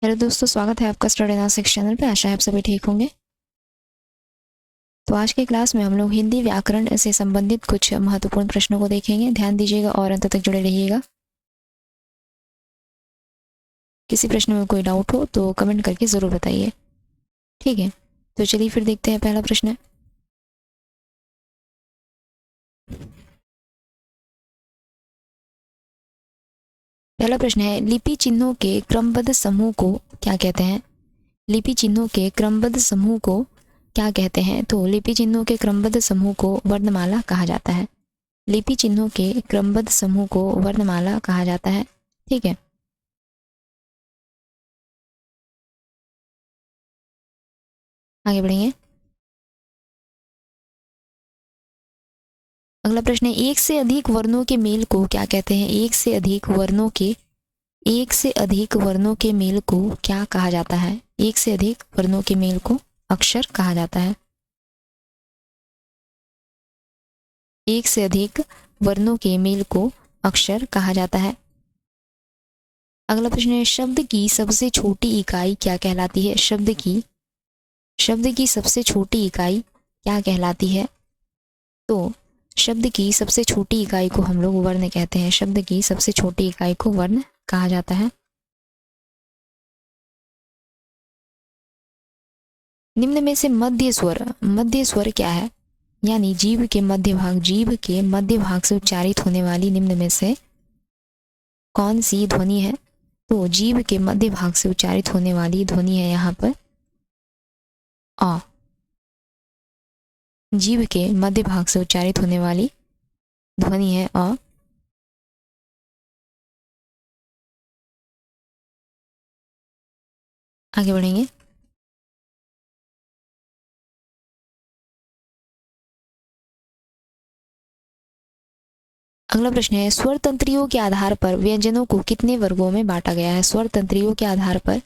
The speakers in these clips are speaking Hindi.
हेलो दोस्तों, स्वागत है आपका स्टडी नासिक्स चैनल पे। आशा है आप सभी ठीक होंगे। तो आज के क्लास में हम लोग हिंदी व्याकरण से संबंधित कुछ महत्वपूर्ण प्रश्नों को देखेंगे। ध्यान दीजिएगा और अंत तक जुड़े रहिएगा। किसी प्रश्न में कोई डाउट हो तो कमेंट करके ज़रूर बताइए, ठीक है। तो चलिए फिर देखते हैं। पहला प्रश्न है, लिपि चिन्हों के क्रमबद्ध समूह को क्या कहते हैं? लिपि चिन्हों के क्रमबद्ध समूह को क्या कहते हैं? तो लिपि चिन्हों के क्रमबद्ध समूह को वर्णमाला कहा जाता है। लिपि चिन्हों के क्रमबद्ध समूह को वर्णमाला कहा जाता है, ठीक है। आगे बढ़ेंगे। अगला प्रश्न है, एक से अधिक वर्णों के मेल को क्या कहते हैं? एक से अधिक वर्णों के मेल को क्या कहा जाता है? एक से अधिक वर्णों के मेल को अक्षर कहा जाता है। एक से अधिक वर्णों के मेल को अक्षर कहा जाता है। अगला प्रश्न है, शब्द की सबसे छोटी इकाई क्या कहलाती है? शब्द की सबसे छोटी इकाई क्या कहलाती है? तो शब्द की सबसे छोटी इकाई को हम लोग वर्ण कहते हैं। शब्द की सबसे छोटी इकाई को वर्ण कहा जाता है। निम्न में से मध्य स्वर क्या है? यानी जीभ के मध्य भाग से उच्चारित होने वाली निम्न में से कौन सी ध्वनि है? तो जीभ के मध्य भाग से उच्चारित होने वाली ध्वनि है यहाँ पर अ। जीभ के मध्य भाग से उच्चारित होने वाली ध्वनि है अ। आगे बढ़ेंगे। अगला प्रश्न है, स्वर तंत्रियों के आधार पर व्यंजनों को कितने वर्गों में बांटा गया है? स्वर तंत्रियों के आधार पर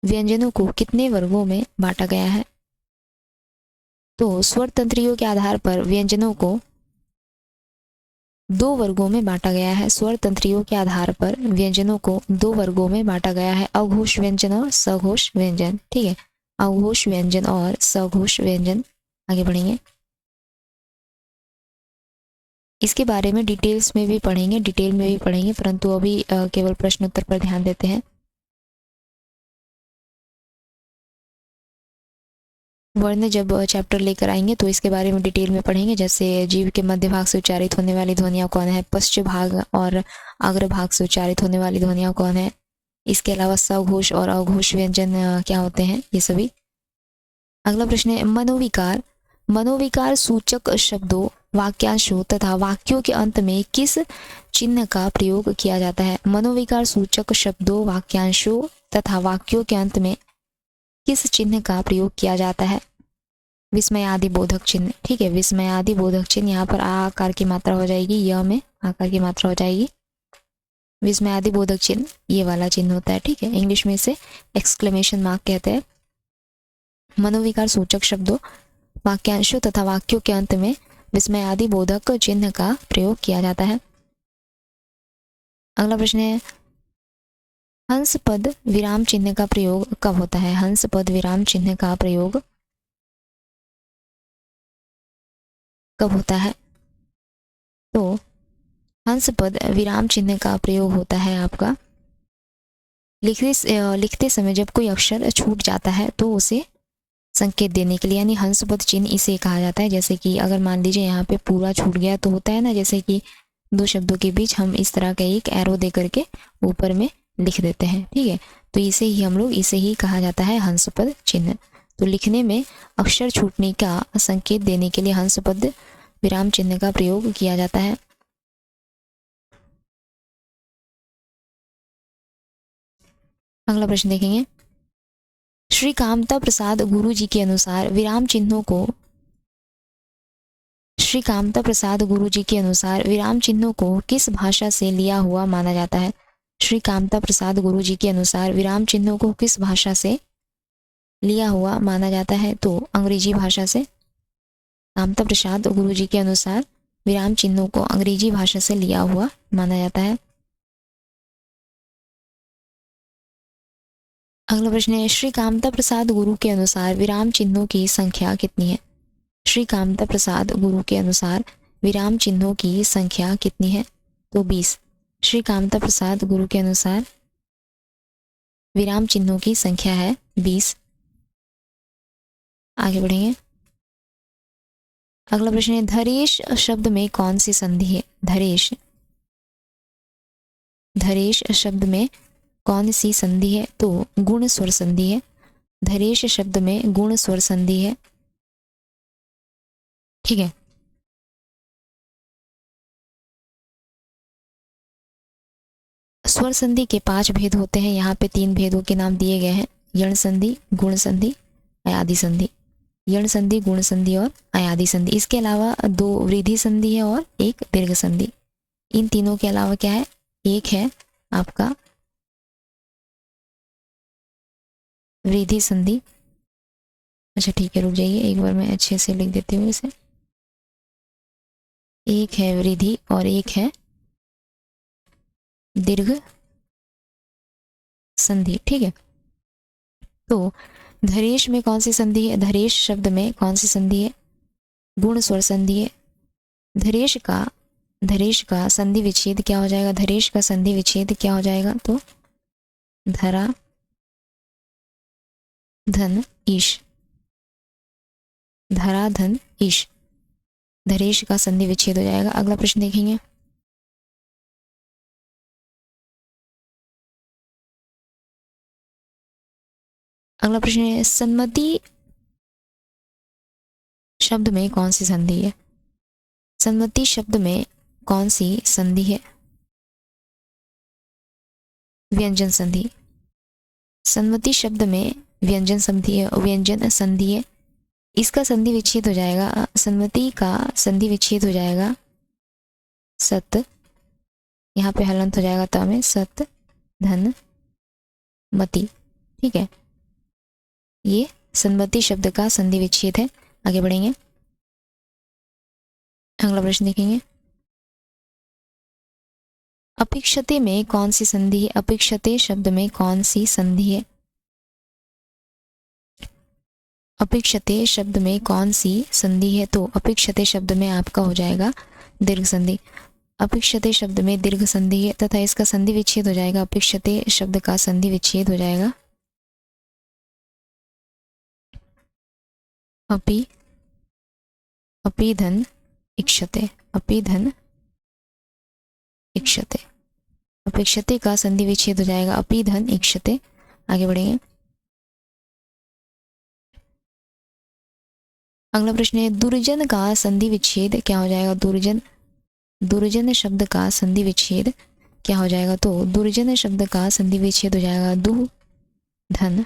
व्यंजनों को कितने वर्गों में बांटा गया है? तो स्वर तंत्रियों के आधार पर व्यंजनों को दो वर्गों में बांटा गया है। स्वर तंत्रियों के आधार पर व्यंजनों को दो वर्गों में बांटा गया है, अघोष व्यंजन और सघोष व्यंजन, ठीक है। अघोष व्यंजन और सघोष व्यंजन। आगे बढ़ेंगे। इसके बारे में डिटेल में भी पढ़ेंगे, परंतु अभी केवल प्रश्न उत्तर पर ध्यान देते हैं। वर्ण जब चैप्टर लेकर आएंगे तो इसके बारे में डिटेल में पढ़ेंगे। जैसे जीभ के मध्य भाग से उच्चारित होने वाली ध्वनियाँ कौन है, पश्च भाग और अग्र भाग से उच्चारित होने वाली ध्वनियाँ कौन है, इसके अलावा सघोष और अघोष व्यंजन क्या होते हैं, ये सभी। अगला प्रश्न है, मनोविकार सूचक शब्दों, वाक्यांशों तथा वाक्यों के अंत में किस चिन्ह का प्रयोग किया जाता है? मनोविकार सूचक शब्दों, वाक्यांशों तथा वाक्यों के अंत में किस चिन्ह का प्रयोग किया जाता है? विस्मयादि बोधक चिन्ह, ठीक है। विस्मयादि बोधक चिन्ह, यहाँ पर आ आकार की मात्रा हो जाएगी, य में आकार की मात्रा हो जाएगी। विस्मयादि बोधक चिन्ह ये वाला चिन्ह होता है, ठीक है। इंग्लिश में इसे एक्सक्लेमेशन मार्क कहते हैं। मनोविकार सूचक शब्दों, वाक्यांशों तथा वाक्यों के अंत में विस्मयादि बोधक चिन्ह का प्रयोग किया जाता है। अगला प्रश्न है, हंस पद विराम चिन्ह का प्रयोग कब होता है? हंस पद विराम चिन्ह का प्रयोग कब होता है? तो हंस पद विराम चिन्ह का प्रयोग होता है आपका लिखते समय जब कोई अक्षर छूट जाता है तो उसे संकेत देने के लिए, यानी हंस पद चिन्ह इसे कहा जाता है। जैसे कि अगर मान लीजिए यहाँ पे पूरा छूट गया तो होता है ना, जैसे कि दो शब्दों के बीच हम इस तरह का एक एरो दे करके ऊपर में लिख देते हैं, ठीक है। तो इसे ही कहा जाता है हंस पद चिन्ह। तो लिखने में अक्षर छूटने का संकेत देने के लिए हंस पद विराम चिन्ह का प्रयोग किया जाता है। अगला प्रश्न देखेंगे, श्री कामता प्रसाद गुरु जी के अनुसार विराम चिन्हों को किस भाषा से लिया हुआ माना जाता है? श्री कामता प्रसाद गुरु जी के अनुसार विराम चिन्हों को किस भाषा से लिया हुआ माना जाता है? तो अंग्रेजी भाषा से। कामता प्रसाद गुरु जी के अनुसार विराम चिन्हों को अंग्रेजी भाषा से लिया हुआ माना जाता है। अगला प्रश्न है श्री कामता प्रसाद गुरु के अनुसार विराम चिन्हों की संख्या कितनी है? श्री कामता प्रसाद गुरु के अनुसार विराम चिन्हों की संख्या कितनी है? तो 20। श्री कामता प्रसाद गुरु के अनुसार विराम चिन्हों की संख्या है 20। आगे बढ़ेंगे। अगला प्रश्न है धरेश शब्द में कौन सी संधि है? धरेश, धरेश शब्द में कौन सी संधि है? तो गुण स्वर संधि है। धरेश शब्द में गुण स्वर संधि है। ठीक है। स्वर संधि के 5 भेद होते हैं। यहाँ पे 3 भेदों के नाम दिए गए हैं, यण संधि, गुण संधि, अयादि संधि। यण संधि, गुण संधि और अयादि संधि। इसके अलावा 2 वृद्धि संधि है और 1 दीर्घ संधि। इन तीनों के अलावा क्या है? एक है आपका वृद्धि संधि। अच्छा ठीक है, रुक जाइए, एक बार मैं अच्छे से लिख देती हूँ इसे। एक है वृद्धि और एक है दीर्घ संधि। ठीक है। तो धरेश में कौन सी संधि है? धरेश शब्द में कौन सी संधि है? गुण स्वर संधि है। धरेश का संधि विच्छेद क्या हो जाएगा? धरेश का संधि विच्छेद क्या हो जाएगा? तो धरा धन ईश, धरा धन ईश, धरेश का संधि विच्छेद हो जाएगा। अगला प्रश्न देखेंगे। अगला प्रश्न है सन्मति शब्द में कौन सी संधि है? सन्मति शब्द में कौन सी संधि है? व्यंजन संधि। सन्मति शब्द में व्यंजन संधि है, व्यंजन संधि है। इसका संधि विच्छेद हो जाएगा, सन्मति का संधि विच्छेद हो जाएगा सत, यहाँ पे हलंत हो जाएगा त में, सत धन मति। ठीक है, ये सन्मति शब्द का संधि विच्छेद है। आगे बढ़ेंगे। अगला प्रश्न देखेंगे। अपेक्षते में कौन सी संधि है? अपेक्षते शब्द में कौन सी संधि है? अपेक्षते शब्द में कौन सी संधि है? तो अपेक्षते शब्द में आपका हो जाएगा दीर्घ संधि। अपेक्षते शब्द में दीर्घ संधि है तथा इसका संधि विच्छेद हो जाएगा। अपेक्षते शब्द का संधि विच्छेद हो जाएगा अपि, अपि धन इक्षते, अपि धन इक्षते। अपेक्षते का संधि विच्छेद हो जाएगा अपि धन इक्षते। आगे बढ़ेंगे। अगला प्रश्न है दुर्जन का संधि विच्छेद क्या हो जाएगा? दुर्जन, दुर्जन शब्द का संधि विच्छेद क्या हो जाएगा? तो दुर्जन शब्द का संधि विच्छेद हो जाएगा दु धन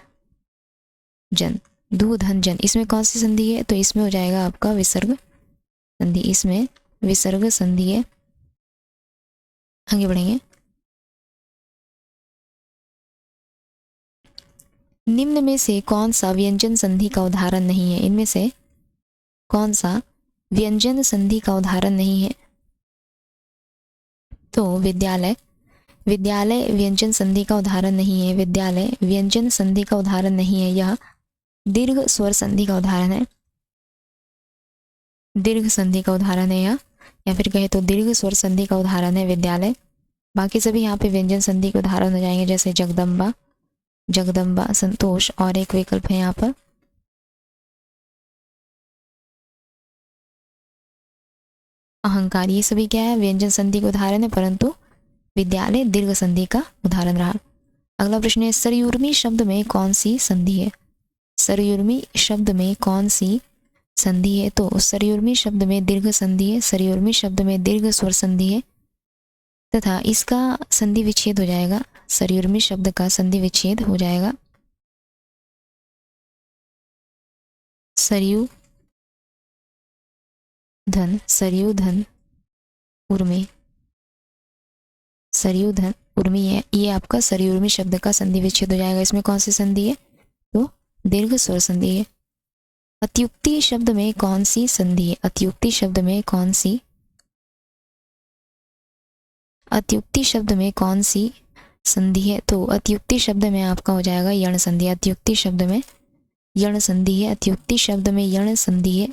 जन, दु धन जन। इसमें कौन सी संधि है? तो इसमें हो जाएगा आपका विसर्ग संधि, इसमें विसर्ग संधि है। आगे बढ़ेंगे। निम्न में से कौन सा व्यंजन संधि का उदाहरण नहीं है? इनमें से कौन सा व्यंजन संधि का उदाहरण नहीं है? तो विद्यालय, विद्यालय व्यंजन संधि का उदाहरण नहीं है। विद्यालय व्यंजन संधि का उदाहरण नहीं है, यह दीर्घ स्वर संधि का उदाहरण है। दीर्घ संधि का उदाहरण है यह, या फिर कहे तो दीर्घ स्वर संधि का उदाहरण है विद्यालय। बाकी सभी यहाँ पे व्यंजन संधि के उदाहरण हो जाएंगे, जैसे जगदम्बा, जगदम्बा, संतोष, और एक विकल्प है यहाँ पर अहंकार। ये सभी क्या है? व्यंजन संधि के उदाहरण है, परंतु विद्यालय दीर्घ संधि का उदाहरण रहा। अगला प्रश्न है सरयुर्मी शब्द में कौन सी संधि है? सरयुर्मी शब्द में कौन सी संधि है? तो सरयुर्मी शब्द में दीर्घ संधि है। सरयुर्मी शब्द में दीर्घ स्वर संधि है तथा इसका संधि विच्छेद हो जाएगा। सरयुर्मी शब्द का संधि विच्छेद हो जाएगा सरयू धन, सरयू धन उर्मी, सरयू धन उर्मी है, ये आपका सरयुर्मी शब्द का संधि विच्छेद हो जाएगा। इसमें कौन सी संधि है? तो दीर्घ स्वर संधि है। अत्युक्ति शब्द में कौन सी संधि है? अत्युक्ति शब्द में कौन सी, अत्युक्ति शब्द में कौन सी संधि है, तो अत्युक्ति शब्द में आपका हो जाएगा यण संधि। अत्युक्ति शब्द में यण संधि है, अत्युक्ति शब्द में यण संधि है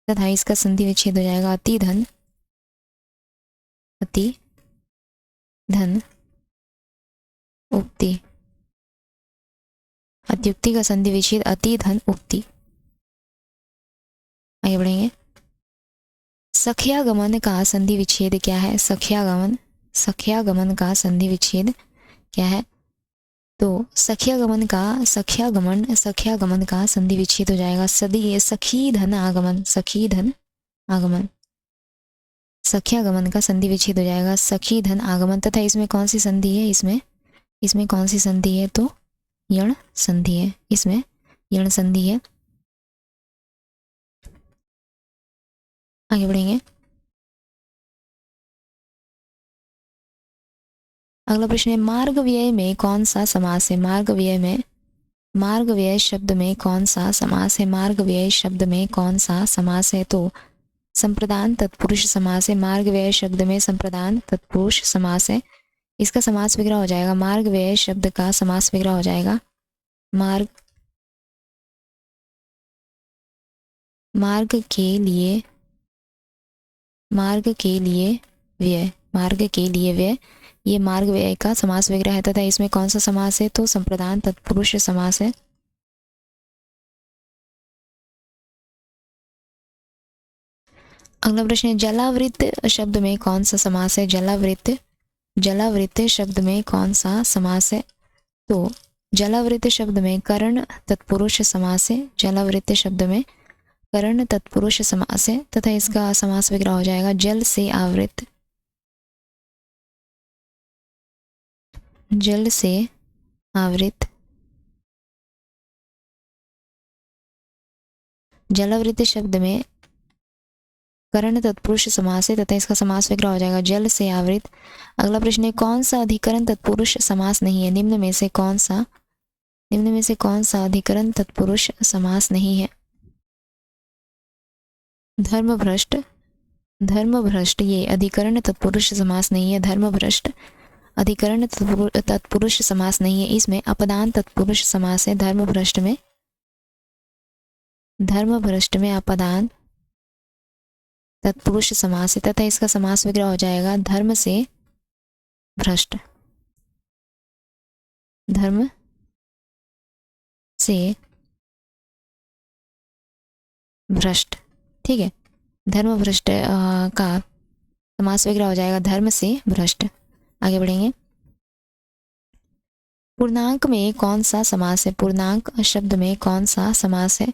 तथा इसका संधि विच्छेद हो जाएगा अति धन, अति धन उक्ति। अत्युक्ति का संधि विच्छेद अति धन उक्ति। आगे बढ़ेंगे। सख्यागमन का संधि विच्छेद क्या है? सख्यागमन, सख्यागमन का संधि विच्छेद क्या है? तो सख्यागमन का संधि विच्छेद हो जाएगा सदी सखी धन आगमन, सखी धन आगमन। सख्यागमन का संधि विच्छेद हो जाएगा सखी धन आगमन तथा इसमें कौन सी संधि है? इसमें कौन सी संधि है? तो यण संधि है, इसमें यण संधि है। आगे बढ़ेंगे। अगला प्रश्न है मार्ग व्यय में कौन सा समास है? मार्ग व्यय में, मार्ग व्यय शब्द में कौन सा समास है? मार्ग व्यय शब्द में कौन सा समास है? तो संप्रदान तत्पुरुष समास है। मार्ग व्यय शब्द में संप्रदान तत्पुरुष समास है। इसका समास विग्रह हो जाएगा, मार्ग व्यय शब्द का समास विग्रह हो जाएगा मार्ग, मार्ग के लिए, मार्ग के लिए व्यय, मार्ग के लिए व्यय, ये मार्ग व्यय का समास विग्रह है तथा इसमें कौन सा समास है? तो संप्रदान तत्पुरुष समास है। अगला प्रश्न है जलावृत शब्द में कौन सा समास है? जलावृत, जलावृत शब्द में कौन सा समास है? तो जलावृत शब्द में करण तत्पुरुष समास है। जलावृत शब्द में करण तत्पुरुष समास है तथा इसका समास विग्रह हो जाएगा जल से आवृत, जल से आवृत। जलावृत शब्द में करण तत्पुरुष समास है तथा इसका समास विग्रह हो जाएगा जल से आवृत। अगला प्रश्न है कौन सा अधिकरण तत्पुरुष समास नहीं है? निम्न में से कौन सा, निम्न में से कौन सा अधिकरण तत्पुरुष समास नहीं है? धर्मभ्रष्ट, धर्मभ्रष्ट ये अधिकरण तत्पुरुष समास नहीं है। धर्मभ्रष्ट अधिकरण तत्पुरुष समास नहीं है। इसमें अपदान तत्पुरुष समास है। धर्मभ्रष्ट में, धर्मभ्रष्ट में अपदान तत्पुरुष समास है तथा इसका समास विग्रह हो जाएगा धर्म से भ्रष्ट, धर्म से भ्रष्ट। ठीक है, धर्म भ्रष्ट का समास विग्रह हो जाएगा धर्म से भ्रष्ट। आगे बढ़ेंगे। पूर्णांक में कौन सा समास है? पूर्णांक शब्द में कौन सा समास है?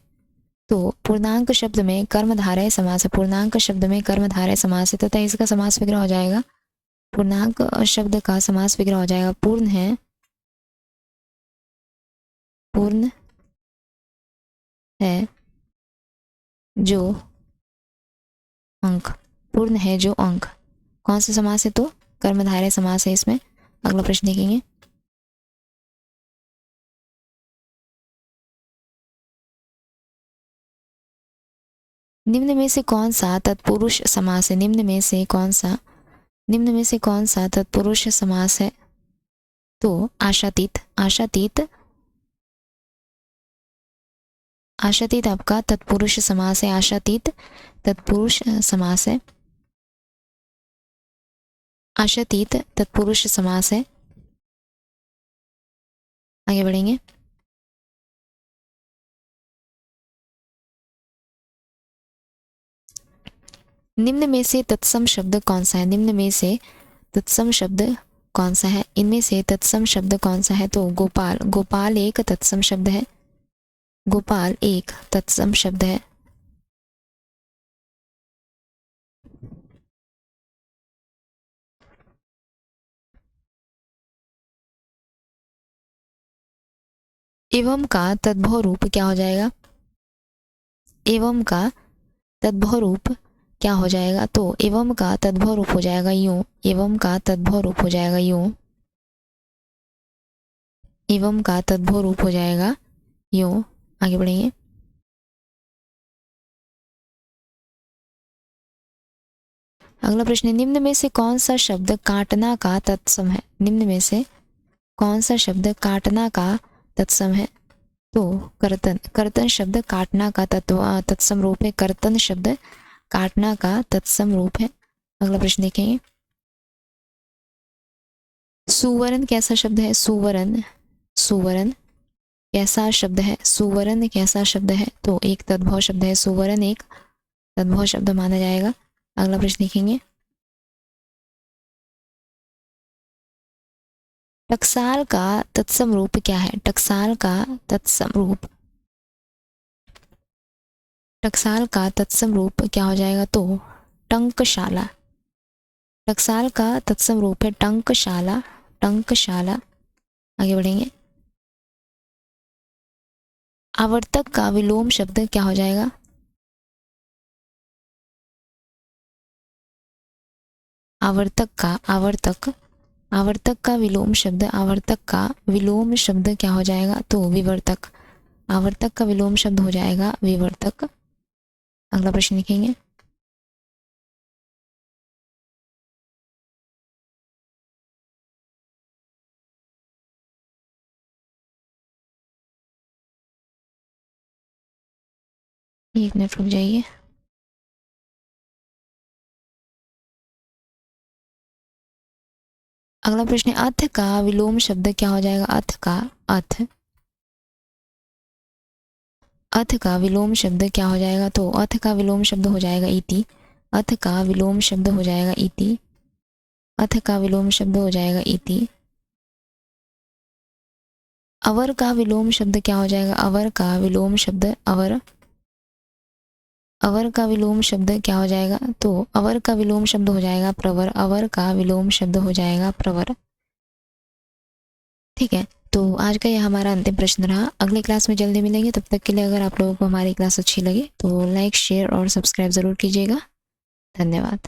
तो पूर्णांक शब्द में कर्मधारय समास है। पूर्णांक शब्द में कर्मधारय समास है तथा इसका समास विग्रह हो जाएगा, पूर्णांक शब्द का समास विग्रह हो जाएगा पूर्ण है, पूर्ण है जो अंक, पूर्ण है जो अंक। कौन सा समास है? तो कर्मधारय समास है इसमें। अगला प्रश्न देखेंगे। निम्न में से कौन सा तत्पुरुष समास है? निम्न में से कौन सा, निम्न में से कौन सा तत्पुरुष समास है? तो आशातीत, आशातीत, आशातीत आपका तत्पुरुष समास है। आशातीत तत्पुरुष समास है। आशातीत तत्पुरुष समास है। आगे बढ़ेंगे। निम्न में से तत्सम शब्द कौन सा है? निम्न में से तत्सम शब्द कौन सा है? इनमें से तत्सम शब्द कौन सा है? तो गोपाल, गोपाल एक तत्सम शब्द है। गोपाल एक तत्सम शब्द है। एवं का तद्भव रूप क्या हो जाएगा? एवं का तद्भव रूप क्या हो जाएगा? तो एवं का तद्भव रूप हो जाएगा यूं, एवं का तद्भव रूप हो जाएगा यूं, एवं का तद्भव रूप हो जाएगा यूं। आगे बढ़ेंगे। अगला प्रश्न है निम्न में से कौन सा शब्द काटना का तत्सम है? निम्न में से कौन सा शब्द काटना का तत्सम है? तो कर्तन। कर्तन शब्द काटना का तत्सम रूप है। कर्तन शब्द काटना का तत्सम रूप है। अगला प्रश्न देखेंगे। सुवर्ण कैसा शब्द है? सुवर्ण, सुवर्ण कैसा शब्द है? सुवर्ण कैसा शब्द है? तो एक तद्भव शब्द है। सुवर्ण एक तद्भव शब्द माना जाएगा। अगला प्रश्न देखेंगे। टकसाल का तत्सम रूप क्या है? टकसाल का तत्सम रूप, टकसाल का तत्सम रूप क्या हो जाएगा? तो टंकशाला। टकसाल का तत्सम रूप है टंकशाला, टंकशाला। आगे बढ़ेंगे। आवर्तक का विलोम शब्द क्या हो जाएगा? आवर्तक का, आवर्तक, आवर्तक का विलोम शब्द, आवर्तक का विलोम शब्द क्या हो जाएगा? तो विवर्तक। आवर्तक का विलोम शब्द हो जाएगा विवर्तक। अगला प्रश्न लिखेंगे। एक मिनट रुक जाइए। अगला प्रश्न है अथ का विलोम शब्द क्या हो जाएगा? अथ का, अथ, अथ का विलोम शब्द क्या हो जाएगा? तो अथ का विलोम शब्द हो जाएगा इति। अथ का विलोम शब्द हो जाएगा इति। अथ का विलोम शब्द हो जाएगा इति। अवर का विलोम शब्द क्या हो जाएगा? अवर का विलोम शब्द, अवर, अवर का विलोम शब्द क्या हो जाएगा? तो अवर का विलोम शब्द हो जाएगा प्रवर। अवर का विलोम शब्द हो जाएगा प्रवर। ठीक है, तो आज का यह हमारा अंतिम प्रश्न रहा। अगली क्लास में जल्दी मिलेंगे। तब तक के लिए अगर आप लोगों को हमारी क्लास अच्छी लगी तो लाइक, शेयर और सब्सक्राइब ज़रूर कीजिएगा। धन्यवाद।